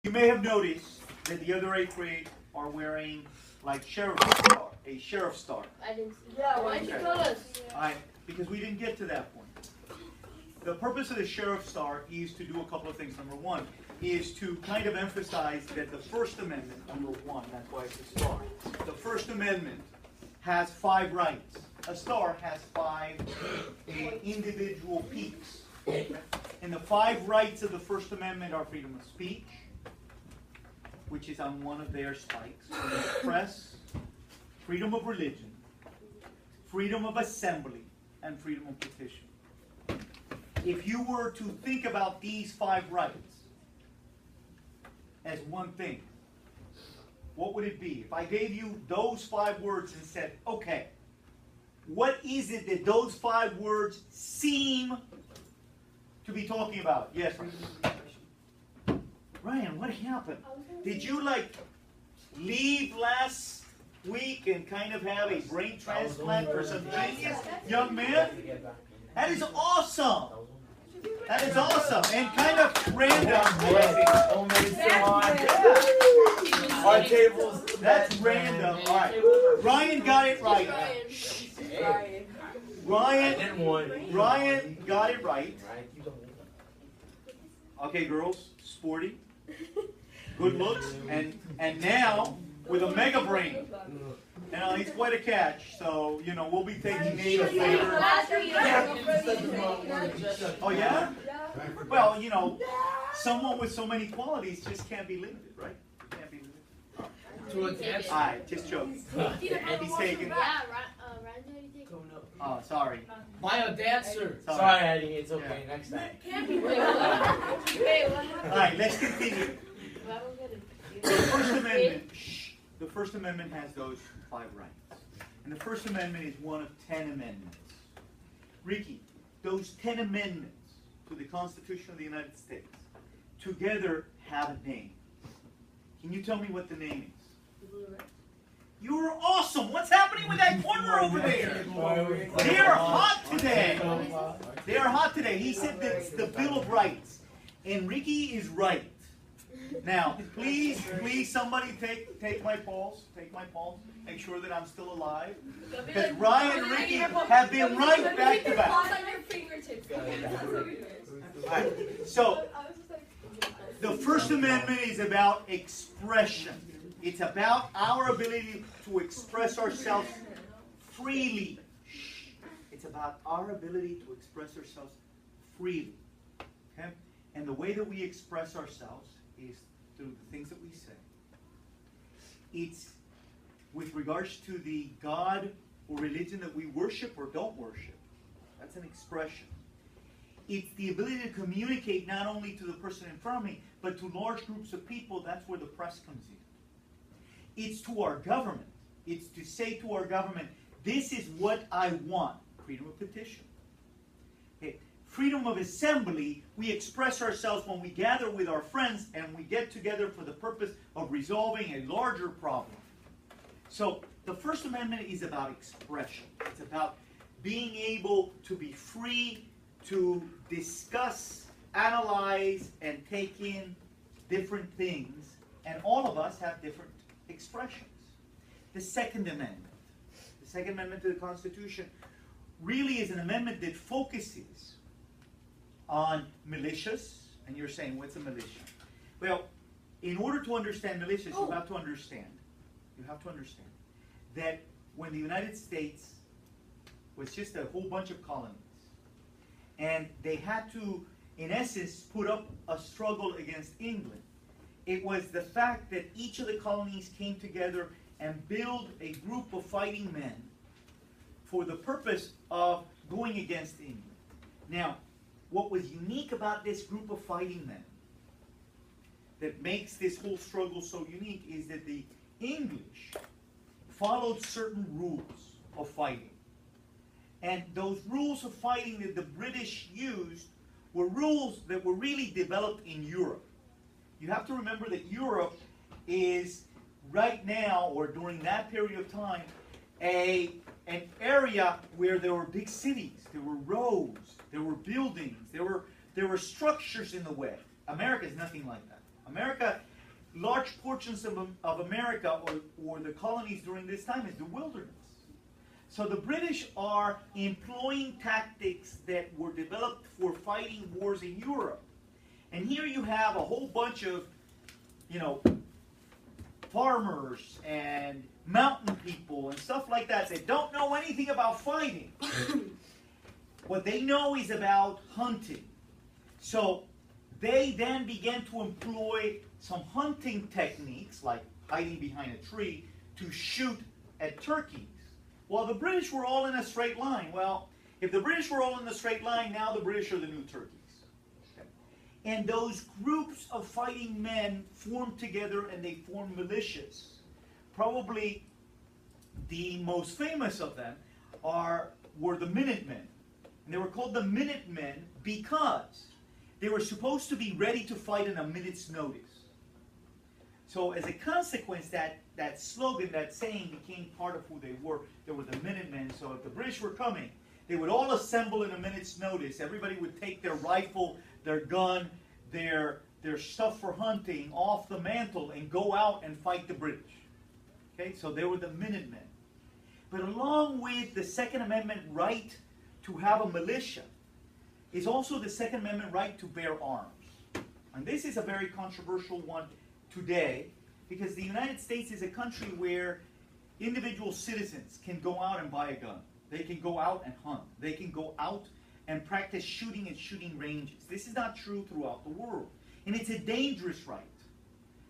You may have noticed that the other 8th grade are wearing like a sheriff star. I didn't see. Yeah, why'd you tell us? Because we didn't get to that point. The purpose of the sheriff star is to do a couple of things. Number one is to kind of emphasize that the First Amendment, number one, that's why it's a star. The First Amendment has 5 rights. A star has 5 individual peaks. And the 5 rights of the First Amendment are freedom of speech, which is on one of their spikes, freedom of press, freedom of religion, freedom of assembly, and freedom of petition. If you were to think about these 5 rights as one thing, what would it be? If I gave you those 5 words and said, okay, what is it that those 5 words seem to be talking about? Yes. Ryan, what happened? Did you leave last week and kind of have a brain transplant for some genius young man? That is awesome. That is awesome and kind of random. Our tables. That's random. All right. Ryan got it right. Ryan got it right. Okay, girls, sporty, good looks, and now with a mega brain. Now he's quite a catch, so we'll be taking native flavor. Oh yeah? Well, someone with so many qualities just can't be limited, right? Can't be limited. Alright, just joking. He's taking. Oh, sorry. Bio dancer. Sorry, Eddie. It's okay. Yeah. Next time. Alright, let's continue. The First Amendment has those 5 rights. And the First Amendment is one of 10 amendments. Ricky, those 10 amendments to the Constitution of the United States together have a name. Can you tell me what the name is? You're awesome. What's happening with that corner over there? They are hot today. They are hot today. He said that's the Bill of Rights. And Ricky is right. Now, please, somebody take my pulse. Take my pulse. Make sure that I'm still alive. Because Ryan and Ricky have been right back to back. Right. So, the First Amendment is about expression. It's about our ability to express ourselves freely. It's about our ability to express ourselves freely. Okay? And the way that we express ourselves is through the things that we say. It's with regards to the God or religion that we worship or don't worship. That's an expression. It's the ability to communicate not only to the person in front of me, but to large groups of people. That's where the press comes in. It's to our government. It's to say to our government, this is what I want. Freedom of petition. Okay. Freedom of assembly, we express ourselves when we gather with our friends and we get together for the purpose of resolving a larger problem. So the First Amendment is about expression. It's about being able to be free to discuss, analyze, and take in different things. And all of us have different expressions. The Second Amendment. The Second Amendment to the Constitution really is an amendment that focuses on militias. And you're saying, what's a militia? Well, in order to understand militias, you have to understand that when the United States was just a whole bunch of colonies, and they had to, in essence, put up a struggle against England, it was the fact that each of the colonies came together and built a group of fighting men for the purpose of going against England. Now, what was unique about this group of fighting men that makes this whole struggle so unique is that the English followed certain rules of fighting. And those rules of fighting that the British used were rules that were really developed in Europe. You have to remember that Europe is right now, or during that period of time, an area where there were big cities, there were roads, there were buildings, there were structures in the way. America is nothing like that. America large portions of America or the colonies during this time is the wilderness. So the British are employing tactics that were developed for fighting wars in Europe. And here you have a whole bunch of, farmers and mountain people and stuff like that that don't know anything about fighting. What they know is about hunting. So they then began to employ some hunting techniques, like hiding behind a tree, to shoot at turkeys. While the British were all in a straight line. Well, if the British were all in a straight line, now the British are the new turkeys. Okay. And those groups of fighting men formed together and they formed militias. Probably the most famous of them were the Minutemen. And they were called the Minutemen because they were supposed to be ready to fight in a minute's notice. So as a consequence, that slogan, that saying became part of who they were. They were the Minutemen. So if the British were coming, they would all assemble in a minute's notice. Everybody would take their rifle, their gun, their stuff for hunting off the mantle and go out and fight the British. Okay, so they were the Minutemen. But along with the Second Amendment right to have a militia is also the Second Amendment right to bear arms. And this is a very controversial one today because the United States is a country where individual citizens can go out and buy a gun. They can go out and hunt. They can go out and practice shooting at shooting ranges. This is not true throughout the world. And it's a dangerous right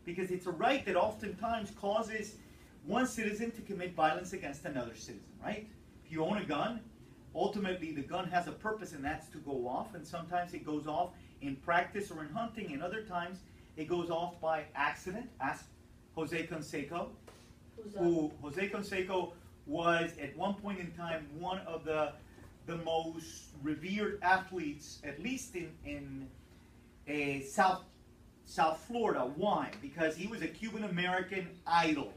because it's a right that oftentimes causes one citizen to commit violence against another citizen, right? If you own a gun, ultimately the gun has a purpose and that's to go off, and sometimes it goes off in practice or in hunting, and other times it goes off by accident. Ask Jose Canseco, Jose Canseco was at one point in time one of the most revered athletes, at least in South Florida. Why? Because he was a Cuban-American idol.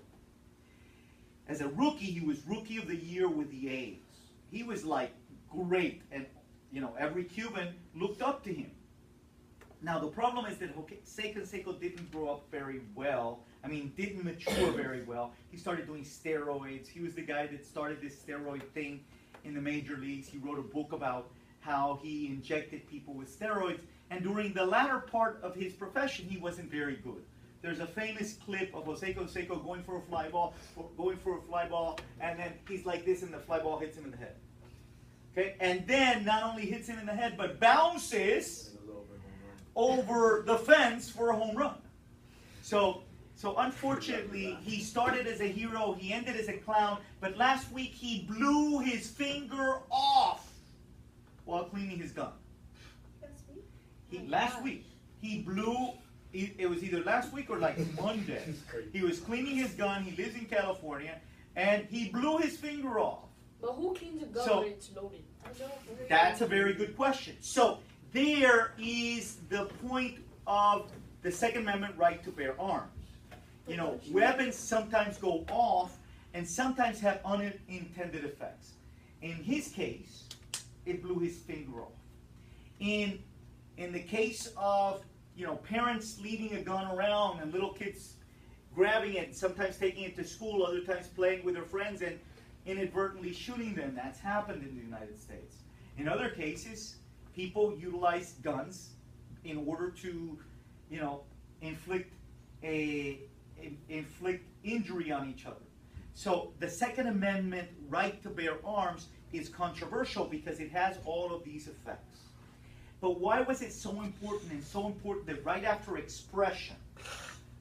As a rookie, he was Rookie of the Year with the A's. He was like great, and every Cuban looked up to him. Now the problem is that Jose Canseco didn't grow up very well. I mean, didn't mature very well. He started doing steroids. He was the guy that started this steroid thing in the major leagues. He wrote a book about how he injected people with steroids. And during the latter part of his profession, he wasn't very good. There's a famous clip of Jose Canseco going for a fly ball, and then he's like this, and the fly ball hits him in the head. Okay, and then not only hits him in the head, but bounces over the fence for a home run. So unfortunately, he started as a hero, he ended as a clown, but last week he blew his finger off while cleaning his gun. Last week, he blew, it was either last week or like Monday. He was cleaning his gun, he lives in California, and he blew his finger off. But who cleans a gun when it's loaded? That's a very good question. So there is the point of the Second Amendment right to bear arms. Weapons sometimes go off and sometimes have unintended effects. In his case, it blew his finger off. In the case of parents leaving a gun around and little kids grabbing it, sometimes taking it to school, other times playing with their friends and inadvertently shooting them, that's happened in the United States. In other cases, people utilize guns in order to, inflict injury on each other. So the Second Amendment right to bear arms is controversial because it has all of these effects. But why was it so important, and so important that right after expression,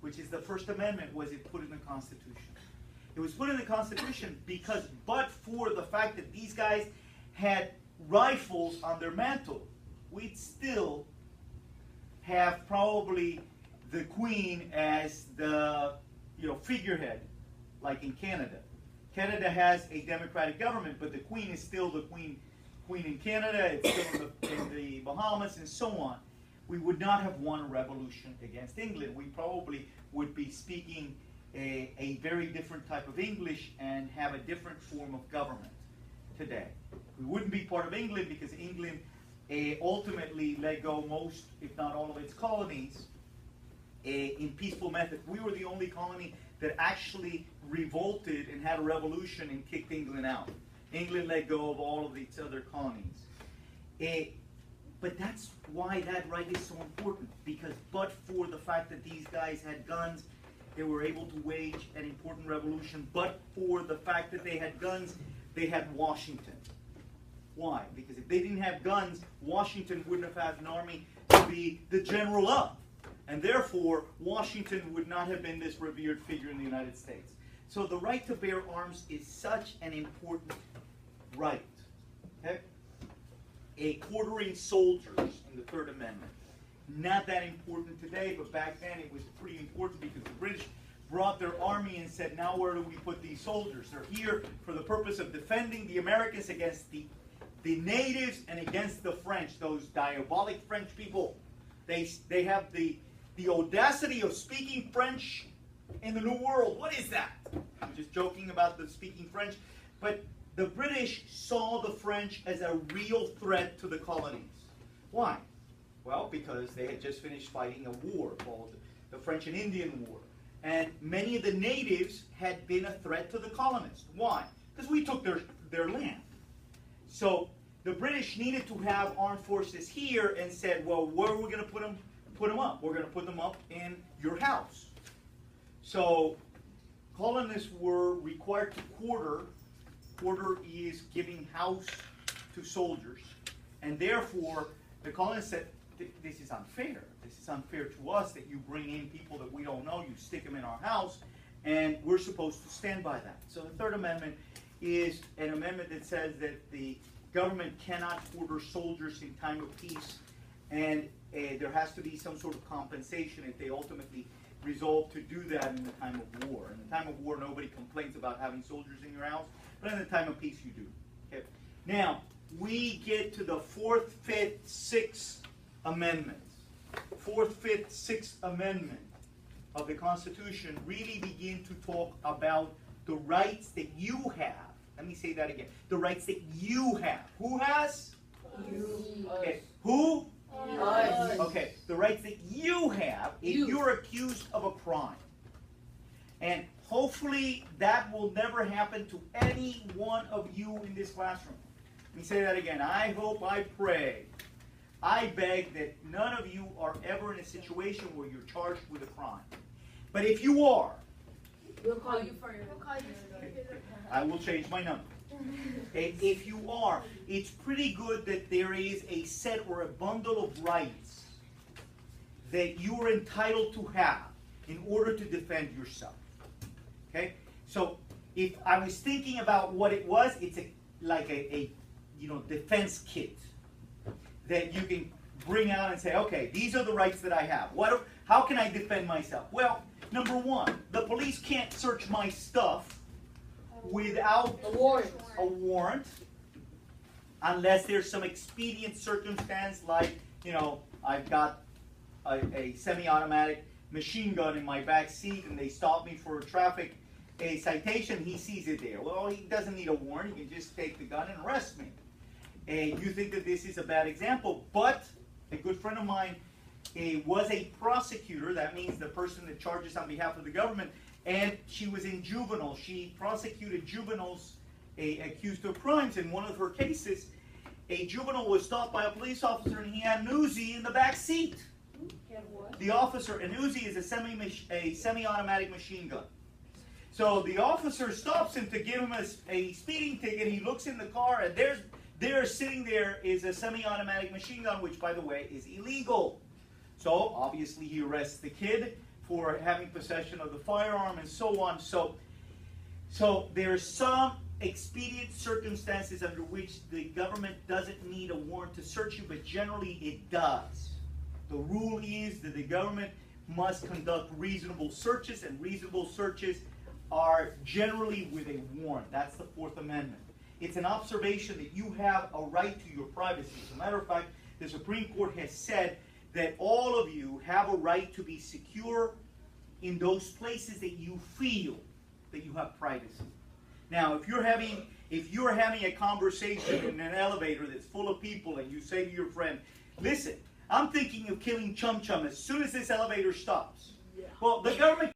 which is the First Amendment, was it put in the Constitution? It was put in the Constitution because, but for the fact that these guys had rifles on their mantle, we'd still have probably the Queen as the figurehead, like in Canada. Canada has a democratic government, but the Queen is still the Queen in Canada, it's still in the Bahamas, and so on. We would not have won a revolution against England. We probably would be speaking a very different type of English and have a different form of government today. We wouldn't be part of England because England ultimately let go most, if not all of its colonies in peaceful method. We were the only colony that actually revolted and had a revolution and kicked England out. England let go of all of these other colonies. But that's why that right is so important, because but for the fact that these guys had guns, they were able to wage an important revolution. But for the fact that they had guns, they had Washington. Why? Because if they didn't have guns, Washington wouldn't have had an army to be the general of. And therefore, Washington would not have been this revered figure in the United States. So the right to bear arms is such an important right. Okay? Quartering soldiers in the Third Amendment. Not that important today, but back then it was pretty important because the British brought their army and said, now where do we put these soldiers? They're here for the purpose of defending the Americans against the natives and against the French, those diabolic French people. They have the audacity of speaking French in the New World. What is that? I'm just joking about the speaking French, but the British saw the French as a real threat to the colonies. Why? Well, because they had just finished fighting a war called the French and Indian War. And many of the natives had been a threat to the colonists. Why? Because we took their land. So the British needed to have armed forces here and said, well, where are we going to put them up? We're going to put them up in your house. So colonists were required to quarter. Quarter is giving house to soldiers. And therefore, the colonists said, this is unfair. This is unfair to us that you bring in people that we don't know, you stick them in our house, and we're supposed to stand by that. So the Third Amendment is an amendment that says that the government cannot order soldiers in time of peace, and there has to be some sort of compensation if they ultimately resolve to do that in the time of war. In the time of war, nobody complains about having soldiers in your house, but in the time of peace, you do. Okay. Now, we get to the 4th, 5th, 6th Amendments. 4th, 5th, 6th Amendment of the Constitution really begin to talk about the rights that you have. Let me say that again. The rights that you have. Who has? You. Okay. Who? Us. Okay. The rights that you have if you're accused of a crime. And hopefully that will never happen to any one of you in this classroom. Let me say that again. I hope, I pray, I beg that none of you are ever in a situation where you're charged with a crime. But if you are, We'll call you for your. I will change my number. If you are, it's pretty good that there is a set or a bundle of rights that you are entitled to have in order to defend yourself. Okay? So if I was thinking about what it was, it's like a defense kit that you can bring out and say, okay, these are the rights that I have. How can I defend myself? Well, number one, the police can't search my stuff without A warrant. Unless there's some expedient circumstance like, I've got a semi-automatic machine gun in my back seat and they stop me for a citation, he sees it there. Well, he doesn't need a warrant. He can just take the gun and arrest me. You think that this is a bad example, but a good friend of mine was a prosecutor. That means the person that charges on behalf of the government, and she was in juvenile. She prosecuted juveniles accused of crimes. In one of her cases, a juvenile was stopped by a police officer and he had an Uzi in the back seat. The officer, an Uzi is a semi-automatic machine gun. So the officer stops him to give him a speeding ticket. He looks in the car and there sitting there is a semi-automatic machine gun, which, by the way, is illegal. So, obviously, he arrests the kid for having possession of the firearm and so on. So there are some expedient circumstances under which the government doesn't need a warrant to search you, but generally it does. The rule is that the government must conduct reasonable searches, and reasonable searches are generally with a warrant. That's the Fourth Amendment. It's an observation that you have a right to your privacy. As a matter of fact, the Supreme Court has said that all of you have a right to be secure in those places that you feel that you have privacy. Now, if you're having a conversation in an elevator that's full of people and you say to your friend, listen, I'm thinking of killing Chum Chum as soon as this elevator stops. Well, the government